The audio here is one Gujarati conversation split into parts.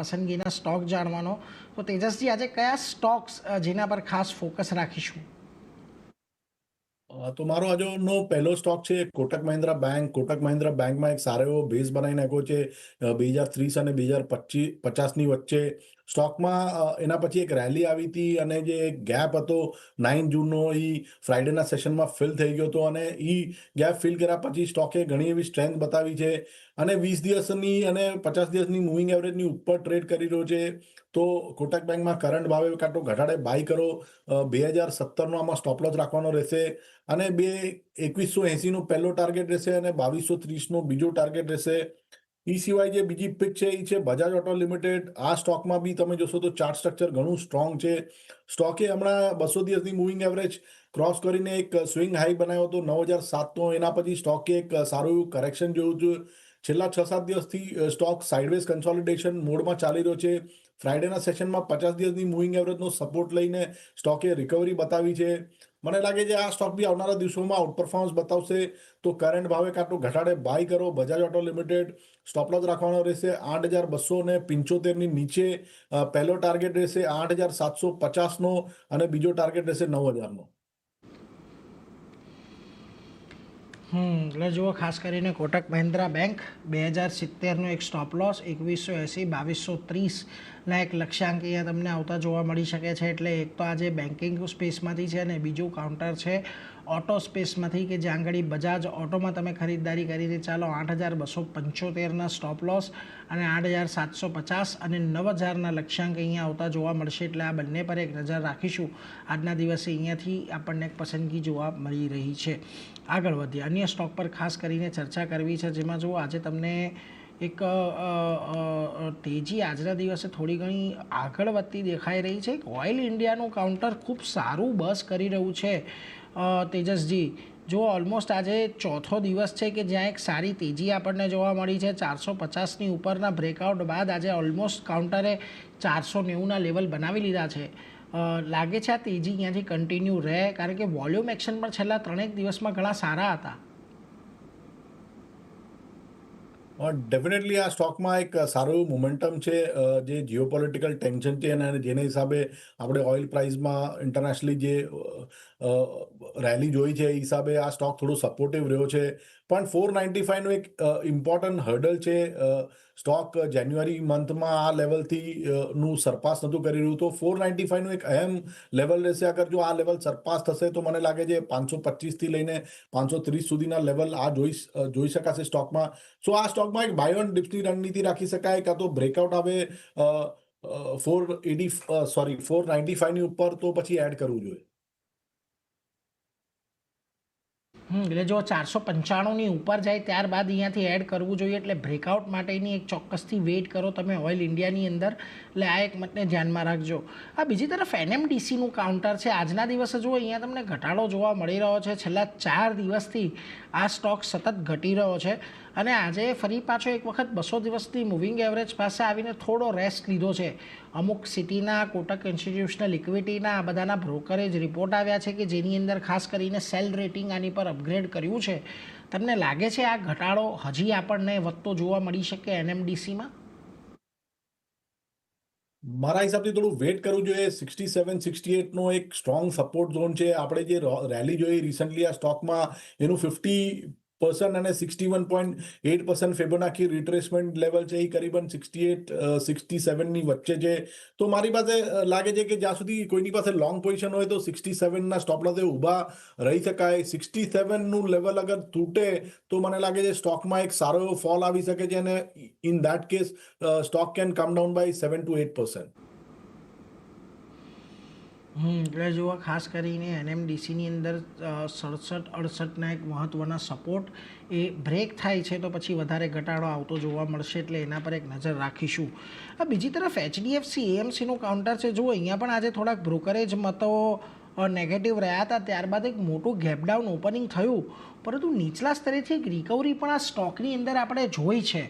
પસંદગીના સ્ટોક જાણવાનો. તો તેજસજી, આજે કયા સ્ટોક્સ જેના પર ખાસ ફોકસ રાખીશું? તો મારો આજનો પહેલો સ્ટોક છે કોટક મહિન્દ્રા બેંક. કોટક મહિન્દ્રા બેંકમાં એક સારો એવો બેઝ બનાવી નાખ્યો છે 2030 અને 2050ની વચ્ચે. સ્ટોકમાં એના પછી એક રેલી આવી હતી અને જે ગેપ હતો 9 જૂનનો એ ફ્રાઈડેના સેશનમાં ફિલ થઈ ગયો હતો અને એ ગેપ ફિલ કર્યા પછી સ્ટોકે ઘણી એવી સ્ટ્રેન્થ બતાવી છે અને 20 દિવસની અને 50 દિવસની મૂવિંગ એવરેજની ઉપર ટ્રેડ કરી રહ્યો છે. તો કોટક બેંકમાં કરંટ ભાવે કાં તો ઘટાડે બાય કરો. 2070નો આમાં સ્ટોપ લોસ રાખવાનો રહેશે અને 2180નો પહેલો ટાર્ગેટ રહેશે અને 2230નો બીજો ટાર્ગેટ રહેશે. એ સિવાય જે બીજી પિક છે એ છે બજાજ ઓટો લિમિટેડ. આ સ્ટોકમાં બી તમે જોશો તો ચાર્ટ સ્ટ્રક્ચર ઘણું સ્ટ્રોંગ છે. સ્ટોકે હમણાં 200 દિવસની મૂવિંગ એવરેજ ક્રોસ કરીને એક સ્વિંગ હાઈ બનાવ્યો હતો 9007નો. એના પછી સ્ટોકે એક સારું એવું કરેક્શન જોયું હતું. છેલ્લા 6-7 દિવસથી સ્ટોક સાઇડવેઝ કન્સોલિડેશન મોડમાં ચાલી રહ્યો છે. ફ્રાઈડેના સેશનમાં 50 દિવસની મૂવિંગ એવરેજનો સપોર્ટ લઈને સ્ટોકે રિકવરી બતાવી છે. મને લાગે છે આ સ્ટોક બી આવનારા દિવસોમાં આઉટપરફોર્મન્સ બતાવશે. તો કરંટ ભાવે કાં તો ઘટાડે બાય કરો. Bajaj auto limited stop loss રાખવાનો રહેશે 8275ની નીચે. પહેલો ટાર્ગેટ રહેશે 8750નો અને બીજો ટાર્ગેટ રહેશે 9000નો. એટલે જુઓ, ખાસ કરીને કોટક મહિન્દ્રા બેંક 2070નો એક સ્ટોપ લોસ, 2180, 2230ના એક લક્ષ્યાંક અહીંયા તમને આવતા જોવા મળી શકે છે. એટલે એક તો આજે બેન્કિંગ સ્પેસમાંથી છે અને બીજું કાઉન્ટર છે ઓટો સ્પેસમાંથી, કે જ્યાં આગળ બજાજ ઓટોમાં તમે ખરીદદારી કરીને ચાલો 8275ના સ્ટોપ લોસ અને 8750 અને 9000ના લક્ષ્યાંક અહીંયા આવતા જોવા મળશે. એટલે આ બંને પર એક નજર રાખીશું. આજના દિવસે અહીંયાથી આપણને એક પસંદગી જોવા મળી રહી છે. આગળ વધીએ, અન્ય સ્ટોક પર ખાસ કરીને ચર્ચા કરવી છે, જેમાં જુઓ આજે તમને એક તેજી આજના દિવસે થોડી ઘણી આગળ વધતી દેખાઈ રહી છે. ઓઇલ ઇન્ડિયાનું કાઉન્ટર ખૂબ સારું બસ કરી રહ્યું છે તેજસજી. જો ઓલમોસ્ટ આજે ચોથો દિવસ છે કે જ્યાં એક સારી તેજી આપણને જોવા મળી છે. 450ની ઉપરના બ્રેકઆઉટ બાદ આજે ઓલમોસ્ટ કાઉન્ટરે 490ના લેવલ બનાવી લીધા છે. લાગે છે આ તેજી અહીંયાથી કન્ટિન્યુ રહે, કારણ કે વોલ્યુમ એક્શન પણ છેલ્લા 3 દિવસમાં ઘણા સારા હતા. ડેફિનેટલી આ સ્ટોકમાં એક સારું મોમેન્ટમ છે. જે જીઓપોલિટિકલ ટેન્શન છે અને જેના હિસાબે આપણે ઓઇલ પ્રાઇસમાં ઇન્ટરનેશનલી જે રેલી જોઈ છે એ હિસાબે આ સ્ટોક થોડો સપોર્ટિવ રહ્યો છે. પણ 495નું એક ઇમ્પોર્ટન્ટ હર્ડલ છે. સ્ટોક જાન્યુઆરી મંથમાં આ લેવલથી નું સરપાસ નહોતું કરી રહ્યું. તો 495નું એક અહેમ લેવલ રહેશે. અગર જો આ લેવલ સરપાસ થશે તો મને લાગે છે 525થી લઈને 530 સુધીના લેવલ આ જોઈ શકાશે સ્ટોકમાં. સો આ સ્ટોકમાં એક બાય ઓન ડિપ્સની રણનીતિ રાખી શકાય. કાં તો બ્રેકઆઉટ આવે 495ની ઉપર તો પછી એડ કરવું જોઈએ. એટલે જો 495ની ઉપર જાય ત્યારબાદ અહીંયાથી એડ કરવું જોઈએ. એટલે બ્રેકઆઉટ માટેની એક ચોક્કસથી વેઇટ કરો તમે ઓઇલ ઇન્ડિયાની અંદર. એટલે આ એક મતને ધ્યાનમાં રાખજો. આ બીજી તરફ એનએમડીસીનું કાઉન્ટર છે. આજના દિવસે જો અહીંયા તમને ઘટાડો જોવા મળી રહ્યો છે. છેલ્લા 4 દિવસથી આ સ્ટોક સતત ઘટી રહ્યો છે અને આજે ફરી પાછો એક વખત 200 દિવસની મૂવિંગ એવરેજ પાસે આવીને થોડો રેસ્ટ લીધો છે. અમુક સિટીના, કોટક ઇન્સ્ટિટ્યુશનલ ઇક્વિટીના આ બધાના બ્રોકરેજ રિપોર્ટ આવ્યા છે કે જેની અંદર ખાસ કરીને સેલ રેટિંગ આની પર અપગ્રેડ કર્યું છે. તમને લાગે છે આ ઘટાડો હજી આપણને વધતો જોવા મળી શકે એનએમડીસીમાં? મારા હિસાબથી થોડું વેટ કરવું જોઈએ. 67-68નો એક સ્ટ્રોંગ સપોર્ટ ઝોન છે. આપણે જે રેલી જોઈ રિસન્ટલી આ સ્ટોકમાં એનું 50% અને 61.8% ફિબોનાકી રિટ્રેસમેન્ટ લેવલ છે એ કરીબન 68-67ની વચ્ચે છે. તો મારી પાસે લાગે છે કે જ્યાં સુધી કોઈની પાસે લોંગ પોઝિશન હોય તો 67ના સ્ટોપ લોસે ઊભા રહી શકાય. 67નું લેવલ અગર તૂટે તો મને લાગે છે સ્ટોકમાં એક સારો એવો ફોલ આવી શકે છે અને in that case stock can come down by 7-8%. એટલે જુઓ, ખાસ કરીને એનએમડીસીની અંદર 67-68ના એક મહત્ત્વના સપોર્ટ એ બ્રેક થાય છે તો પછી વધારે ઘટાડો આવતો જોવા મળશે. એટલે એના પર એક નજર રાખીશું. બીજી તરફ એચડીએફસી એએમસીનું કાઉન્ટર છે. જુઓ, અહીંયા પણ આજે થોડાક બ્રોકરેજ મતો નેગેટિવ રહ્યા હતા. ત્યારબાદ એક મોટું ગેપડાઉન ઓપનિંગ થયું, પરંતુ નીચલા સ્તરેથી એક રિકવરી પણ આ સ્ટોકની અંદર આપણે જોઈ છે.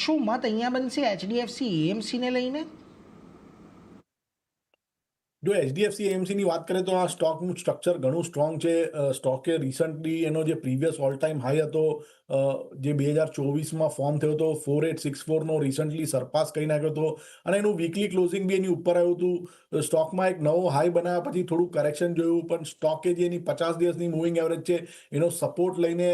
શું મત અહીંયા બનશે એચડીએફસી એએમસીને લઈને? જો એચડીએફસી એએમસીની વાત કરીએ તો આ સ્ટોકનું સ્ટ્રક્ચર ઘણું સ્ટ્રોંગ છે. સ્ટોકે રિસન્ટલી એનો જે પ્રીવિયસ ઓલ ટાઈમ હાઈ હતો જે 2024માં ફોર્મ થયો હતો 4864નો રિસન્ટલી સરપાસ કરી નાખ્યો હતો અને એનું વીકલી ક્લોઝિંગ બી એની ઉપર આવ્યું હતું. સ્ટોકમાં એક નવો હાઈ બનાવ્યા પછી થોડું કરેક્શન જોયું, પણ સ્ટોકે જે એની 50 દિવસની મૂવિંગ એવરેજ છે એનો સપોર્ટ લઈને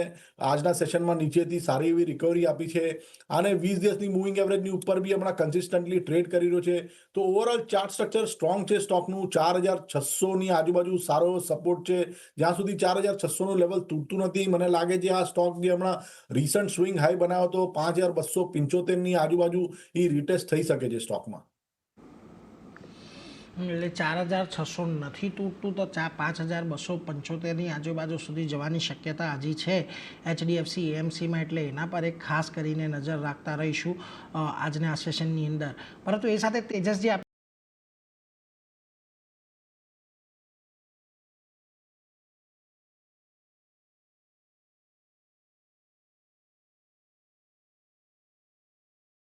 આજના સેશનમાં નીચેથી સારી એવી રિકવરી આપી છે અને 20 દિવસની મૂવિંગ એવરેજની ઉપર બી હમણાં કન્સિસ્ટન્ટલી ટ્રેડ કરી રહ્યો છે. તો ઓવરઓલ ચાર્ટ સ્ટ્રક્ચર સ્ટ્રોંગ છે સ્ટોકનું. 4600ની આજુબાજુ સારો સપોર્ટ છે. જ્યાં સુધી 4600નું લેવલ તૂટતું નથી, મને લાગે છે આ સ્ટોક જે હમણાં રિસન્ટ સ્વિંગ હાઈ બનાવ્યો તો 5275ની આજુબાજુ એ રિટેસ્ટ થઈ શકે છે સ્ટોકમાં. એટલે 4600 નથી તૂટતું તો 5275ની આજુબાજુ સુધી જવાની શક્યતા હજી છે એચડીએફસી એએમસીમાં, એટલે એના પર એક ખાસ કરીને નજર રાખતા રહીશું આજના સેશનની અંદર. પરંતુ એ સાથે તેજસજી